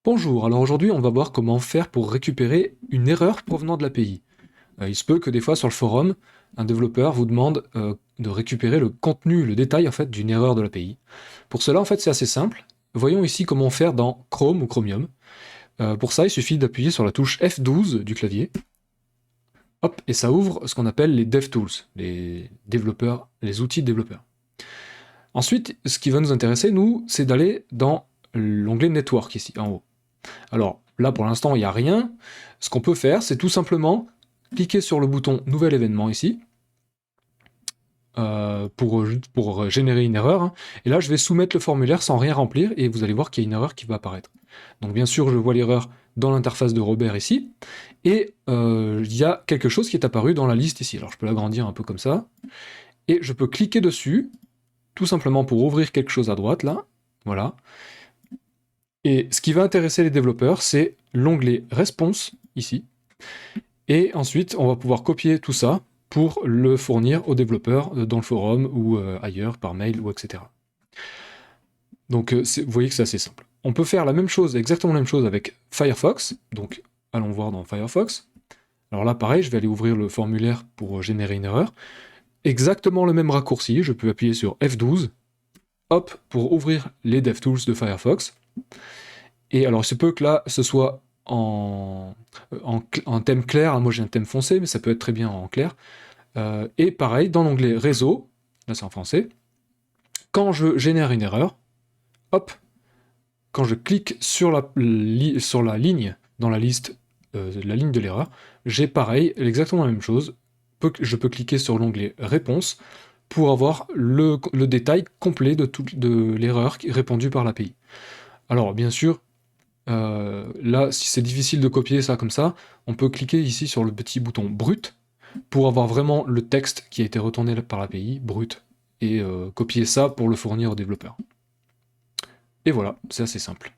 Bonjour, alors aujourd'hui on va voir comment faire pour récupérer une erreur provenant de l'API. Il se peut que des fois sur le forum, un développeur vous demande de récupérer le contenu, le détail en fait d'une erreur de l'API. Pour cela en fait c'est assez simple. Voyons ici comment faire dans Chrome ou Chromium. Pour ça il suffit d'appuyer sur la touche F12 du clavier. Hop, et ça ouvre ce qu'on appelle les DevTools, les développeurs, les outils de développeurs. Ensuite, ce qui va nous intéresser, nous, c'est d'aller dans l'onglet Network ici, en haut. Alors là, pour l'instant, il n'y a rien. Ce qu'on peut faire, c'est tout simplement cliquer sur le bouton Nouvel événement ici, pour générer une erreur. Hein. Et là, je vais soumettre le formulaire sans rien remplir, et vous allez voir qu'il y a une erreur qui va apparaître. Donc bien sûr, je vois l'erreur dans l'interface de Robert ici, et il y a quelque chose qui est apparu dans la liste ici. Alors je peux l'agrandir un peu comme ça, et je peux cliquer dessus, tout simplement pour ouvrir quelque chose à droite, là. Voilà. Et ce qui va intéresser les développeurs, c'est l'onglet Response, ici. Et ensuite, on va pouvoir copier tout ça pour le fournir aux développeurs dans le forum ou ailleurs, par mail, ou etc. Donc vous voyez que c'est assez simple. On peut faire la même chose, exactement la même chose avec Firefox. Donc allons voir dans Firefox. Alors là, pareil, je vais aller ouvrir le formulaire pour générer une erreur. Exactement le même raccourci, je peux appuyer sur F12, hop, pour ouvrir les DevTools de Firefox. Et alors, il se peut que là, ce soit en thème clair. Moi, j'ai un thème foncé, mais ça peut être très bien en clair. Et pareil, dans l'onglet Réseau, là c'est en français, quand je génère une erreur, hop, quand je clique sur la ligne, dans la liste, la ligne de l'erreur, j'ai pareil, exactement la même chose. Je peux cliquer sur l'onglet Réponse pour avoir le détail complet de l'erreur répondue par l'API. Alors, bien sûr, là, si c'est difficile de copier ça comme ça, on peut cliquer ici sur le petit bouton brut pour avoir vraiment le texte qui a été retourné par l'API, brut, et copier ça pour le fournir au développeur. Et voilà, c'est assez simple.